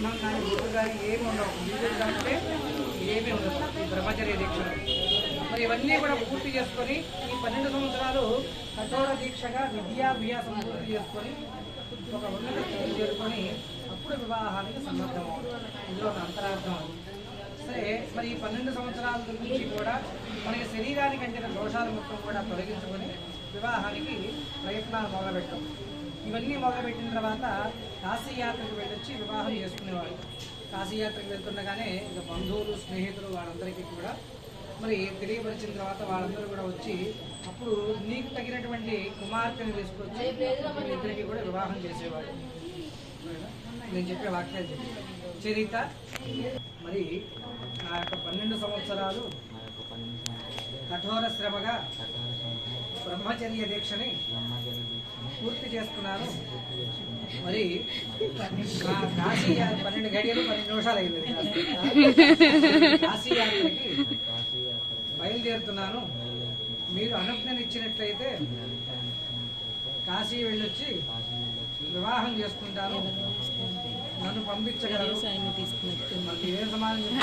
గంధం కానీ గుర్తు కానీ ఏమి ఉండవు. ఇండివిజువల్ అంటే ఏమీ ఉండదు ఈ బ్రహ్మచర్య దీక్షలు. మరి ఇవన్నీ కూడా పూర్తి చేసుకొని ఈ 12 సంవత్సరాలు కఠోర దీక్షగా విద్యాభ్యాసం పూర్తి చేసుకొని ఒక ఉన్నత స్థితికి చేరుకొని అప్పుడు వివాహానికి సన్నద్ధమవుతుంది. ఇందులో ఒక అంతరార్థం అది. సరే, మరి ఈ 12 సంవత్సరాల నుంచి కూడా మనకి శరీరానికి అంటిన దోషాలు మొత్తం కూడా తొలగించుకొని వివాహానికి ప్రయత్నాలు మొదలుపెట్టాం. ఇవన్నీ మొదలుపెట్టిన తర్వాత కాశీయాత్రకు వెళ్ళొచ్చి వివాహం చేసుకునేవాళ్ళు. కాశీయాత్రకు వెళ్తుండగానే ఇక బంధువులు స్నేహితులు వాళ్ళందరికీ కూడా మరి తెలియపరిచిన తర్వాత వాళ్ళందరూ కూడా వచ్చి అప్పుడు నీకు తగినటువంటి కుమార్తెను తీసుకొచ్చి ఇద్దరికి కూడా వివాహం చేసేవాడు. నేను చెప్పే వాక్యాలు చరిత. మరి నా యొక్క 12 సంవత్సరాలు కఠోర శ్రమగా బ్రహ్మచర్య దీక్షని పూర్తి చేసుకున్నాను. మరి నా కాశీ 12 గడియలు 12 నిమిషాలు అయింది. కాశీ యాత్రకి బయలుదేరుతున్నాను. మీరు అనుజ్ఞనిచ్చినట్లయితే కాశీ వెళ్ళొచ్చి వివాహం చేసుకుంటాను. నన్ను పంపించగలరు. ఏ సమాధానం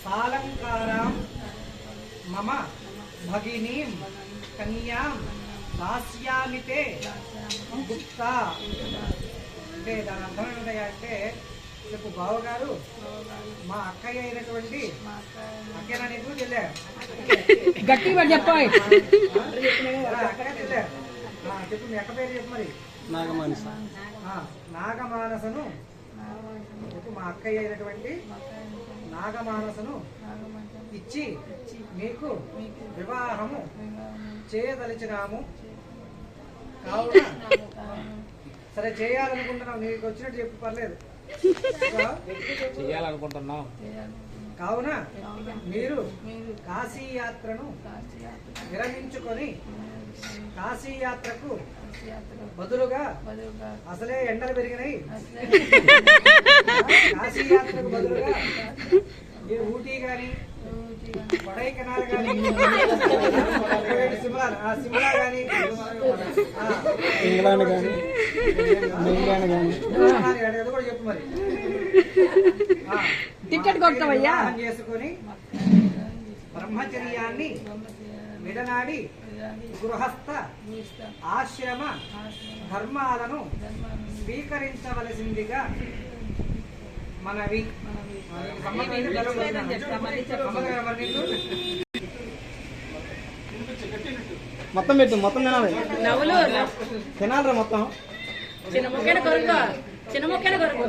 సాలంకారాం మమ భగినీం కన్యాం దాస్యామితే గుప్తా. అంటే దాని అర్థం ఏంటంటే రేపు బావగారు మా అక్కయ్య అయినటువంటి అక్కయ్య నీకు చెల్లె గట్టిగా చెప్పాలి. చెప్పు మీ అక్క పేరు చెప్పు. మరి నాగమానసను మా అక్కయ్య అయినటువంటి నాగమానసను ఇచ్చి మీకు వివాహము చేయదలిచినాము. కావున సరే చేయాలనుకుంటున్నాం. నీకు వచ్చినట్టు చెప్పు, పర్లేదు. చేయాలనుకుంటున్నాం. కావున మీరు కాశీయాత్రను విరమించుకొని కాశీయాత్రకు బదులుగా అసలే ఎండలు పెరిగినాయి. కాశీయాత్రకు బదులుగా మీరు ఊటీ కానీ కొడైకెనాల్ కానీ సిమ్లా కానీ ఇంగ్లాండ్ కానీ కూడా చెప్పు. మరి టికెట్ కొట్టవయ్యా చేసుకొని బ్రహ్మచర్యాన్ని విడనాడి గృహస్థ ఆశ్రమ ధర్మాలను స్వీకరించవలసిందిగా మనవి. మొత్తం పెట్టు, మొత్తం తినాలి. తినాలరా మొత్తం. చిన్న మొక్కన కొరకు